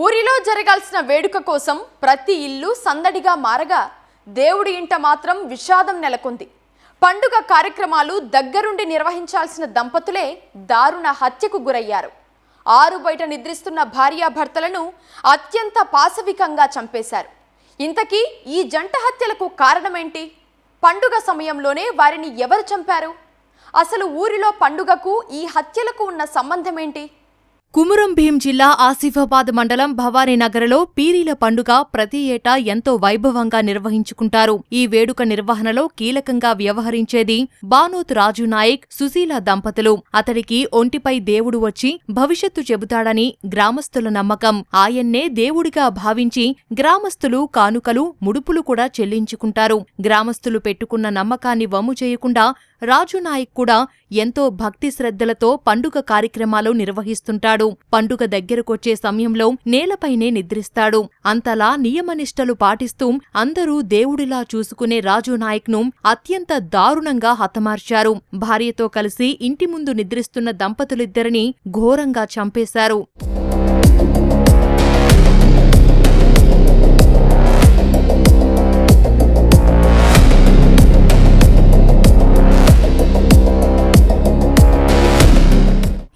ఊరిలో జరగాల్సిన వేడుక కోసం ప్రతి ఇల్లు సందడిగా మారగా దేవుడి ఇంట మాత్రం విషాదం నెలకొంది. పండుగ కార్యక్రమాలు దగ్గరుండి నిర్వహించాల్సిన దంపతులే దారుణ హత్యకు గురయ్యారు. ఆరు బయట నిద్రిస్తున్న భార్యాభర్తలను అత్యంత పాశవికంగా చంపేశారు. ఇంతకీ ఈ జంట హత్యలకు కారణమేంటి? పండుగ సమయంలోనే వారిని ఎవరు చంపారు? అసలు ఊరిలో పండుగకు ఈ హత్యలకు ఉన్న సంబంధమేంటి? కుమురం భీం జిల్లా ఆసిఫాబాద్ మండలం భవానీనగర్లో పీరీల పండుగ ప్రతి ఏటా ఎంతో వైభవంగా నిర్వహించుకుంటారు. ఈ వేడుక నిర్వహణలో కీలకంగా వ్యవహరించేది బానోత్ రాజు నాయక్, సుశీల దంపతులు. అతడికి ఒంటిపై దేవుడు వచ్చి భవిష్యత్తు చెబుతాడని గ్రామస్తుల నమ్మకం. ఆయన్నే దేవుడిగా భావించి గ్రామస్తులు కానుకలు, ముడుపులు కూడా చెల్లించుకుంటారు. గ్రామస్తులు పెట్టుకున్న నమ్మకాన్ని వమ్ము చేయకుండా రాజునాయక్ కూడా ఎంతో భక్తి శ్రద్ధలతో పండుగ కార్యక్రమాలు నిర్వహిస్తుంటాడు. పండుగ దగ్గరకొచ్చే సమయంలో నేలపైనే నిద్రిస్తాడు. అంతలా నియమనిష్టలు పాటిస్తూ అందరూ దేవుడిలా చూసుకునే రాజునాయక్ను అత్యంత దారుణంగా హతమార్చారు. భార్యతో కలిసి ఇంటి ముందు నిద్రిస్తున్న దంపతులిద్దరినీ ఘోరంగా చంపేశారు.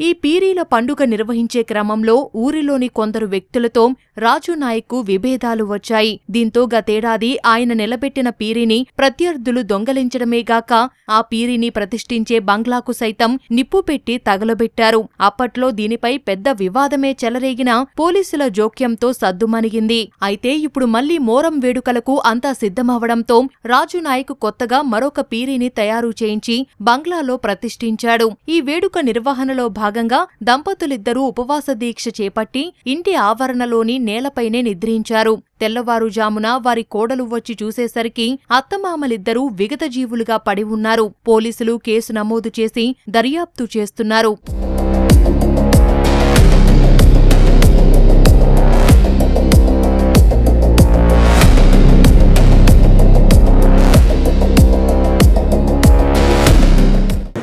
ఈ పీరీల పండుగ నిర్వహించే క్రమంలో ఊరిలోని కొందరు వ్యక్తులతో రాజునాయక్కు విభేదాలు వచ్చాయి. దీంతో గతేడాది ఆయన నిలబెట్టిన పీరీని ప్రత్యర్థులు దొంగలించడమేగాక ఆ పీరీని ప్రతిష్ఠించే బంగ్లాకు సైతం నిప్పు పెట్టి తగలబెట్టారు. అప్పట్లో దీనిపై పెద్ద వివాదమే చెలరేగినా పోలీసుల జోక్యంతో సద్దుమణిగింది. అయితే ఇప్పుడు మళ్లీ మోరం వేడుకలకు అంతా సిద్ధమవడంతో రాజునాయక్ కొత్తగా మరొక పీరీని తయారు చేయించి బంగ్లాలో ప్రతిష్ఠించాడు. ఈ వేడుక నిర్వహణలో భాగంగా దంపతులిద్దరూ ఉపవాస దీక్ష చేపట్టి ఇంటి ఆవరణలోని నేలపైనే నిద్రించారు. తెల్లవారుజామున వారి కోడలు వచ్చి చూసేసరికి అత్తమామలిద్దరూ విగతజీవులుగా పడి ఉన్నారు. పోలీసులు కేసు నమోదు చేసి దర్యాప్తు చేస్తున్నారు.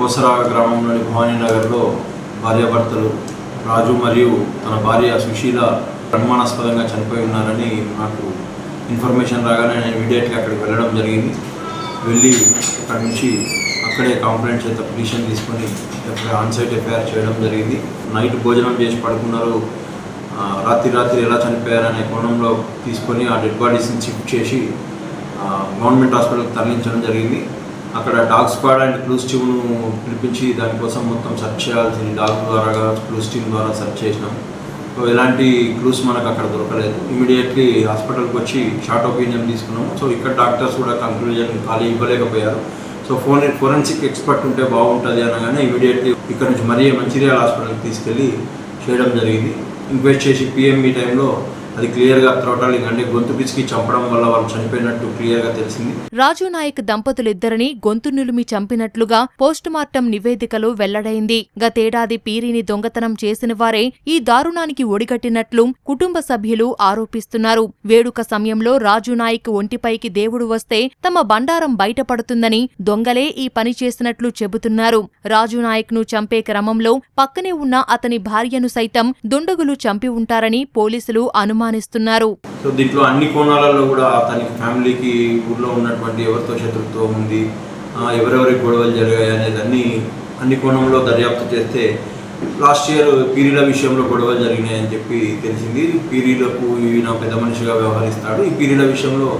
కోసరా గ్రామంలోని భవానీనగర్లో భార్యాభర్తలు రాజు మరియు తన భార్య సుశీల అనుమానాస్పదంగా చనిపోయి ఉన్నారని నాకు ఇన్ఫర్మేషన్ రాగానే నేను ఇమీడియట్గా అక్కడికి వెళ్ళడం జరిగింది. వెళ్ళి అక్కడి నుంచి అక్కడే కంప్లైంట్ చేత పిటిషన్ తీసుకొని ఆన్సైట్ ఎఫ్ఐఆర్ చేయడం జరిగింది. నైట్ భోజనం చేసి పడుకున్నారు. రాత్రి ఎలా చనిపోయారనే కోణంలో తీసుకొని ఆ డెడ్ బాడీస్ని షిఫ్ట్ చేసి గవర్నమెంట్ హాస్పిటల్కి తరలించడం జరిగింది. అక్కడ డాగ్ స్క్వాడ్ అండ్ క్లూస్ టీమ్ను పిలిపించి దానికోసం మొత్తం సెర్చ్ చేయాల్సింది. డాగ్ ద్వారా క్లూస్ టీమ్ ద్వారా సెర్చ్ చేసినాం. సో ఎలాంటి క్లూస్ మనకు అక్కడ దొరకలేదు. ఇమీడియట్లీ హాస్పిటల్కి వచ్చి షార్ట్ ఒపీనియన్ తీసుకున్నాము. సో ఇక్కడ డాక్టర్స్ కూడా కంక్లూజన్ ఖాళీ ఇవ్వలేకపోయారు. సో ఫోరెన్సిక్ ఎక్స్పర్ట్ ఉంటే బాగుంటుంది అనగానే ఇమీడియట్లీ ఇక్కడ నుంచి మరీ మంచిర్యాల హాస్పిటల్కి తీసుకెళ్ళి చేయడం జరిగింది. ఇన్వెస్ట్ చేసి పిఎంఈ టైంలో అది క్లియర్గా థ్రోటలింగ్ అంటే గొంతు పిసికి చంపడం వల్ల వాళ్ళు చనిపోయినట్టు క్లియర్గా తెలిసింది. రాజునాయక్ దంపతులిద్దరిని గొంతు నులిమి చంపినట్లుగా పోస్టుమార్టం నివేదికలో వెల్లడైంది. గతేడాది పీరీని దొంగతనం చేసిన వారే ఈ దారుణానికి ఒడిగట్టినట్లు కుటుంబ సభ్యులు ఆరోపిస్తున్నారు. వేడుక సమయంలో రాజునాయక్ ఒంటిపైకి దేవుడు వస్తే తమ బండారం బయటపడుతుందని దొంగలే ఈ పని చేసినట్లు చెబుతున్నారు. రాజునాయక్ను చంపే క్రమంలో పక్కనే ఉన్న అతని భార్యను సైతం దుండగులు చంపి ఉంటారని పోలీసులు అనుమానిస్తున్నారు. సో దీంట్లో అన్ని కోణాలలో కూడా అతని ఫ్యామిలీకి ఊర్లో ఉన్నటువంటి ఎవరితో శత్రుత్వం ఉంది, ఎవరెవరికి గొడవలు జరిగాయి అనేది అన్ని కోణంలో దర్యాప్తు చేస్తే లాస్ట్ ఇయర్ పీరీల విషయంలో గొడవలు జరిగినాయని చెప్పి తెలిసింది. పీరీలకు ఈయన పెద్ద మనిషిగా వ్యవహరిస్తాడు. ఈ పీరీల విషయంలో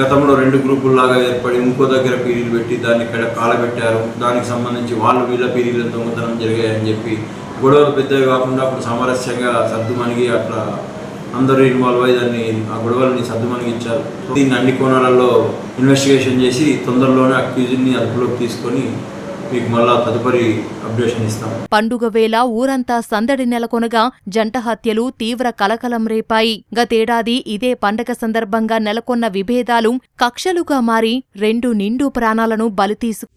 గతంలో 2 గ్రూపుల్లాగా ఏర్పడి ఇంకో దగ్గర పీరీలు పెట్టి దాన్ని ఇక్కడ కాలబెట్టారు. దానికి సంబంధించి వీళ్ళ పీరీల దొంగతనం జరిగాయని చెప్పి గొడవలు పెద్దవి కాకుండా అప్పుడు సామరస్యంగా సర్దుమణిగి అట్లా అందరూ ఇన్వాల్వ్ అయ్యి ఆ గొడవలని సర్దుమణిగించారు. దీన్ని అన్ని కోణాలలో ఇన్వెస్టిగేషన్ చేసి తొందరలోనే అక్యూజ్ని అదుపులోకి తీసుకొని మీకు మళ్ళా తదుపరి అప్డేషన్ ఇస్తాం. పండుగ వేళ ఊరంతా సందడి నెలకొనగా జంట హత్యలు తీవ్ర కలకలం రేపాయి. గతేడాది ఇదే పండగ సందర్భంగా నెలకొన్న విభేదాలు కక్షలుగా మారి 2 నిండు ప్రాణాలను బలితీసు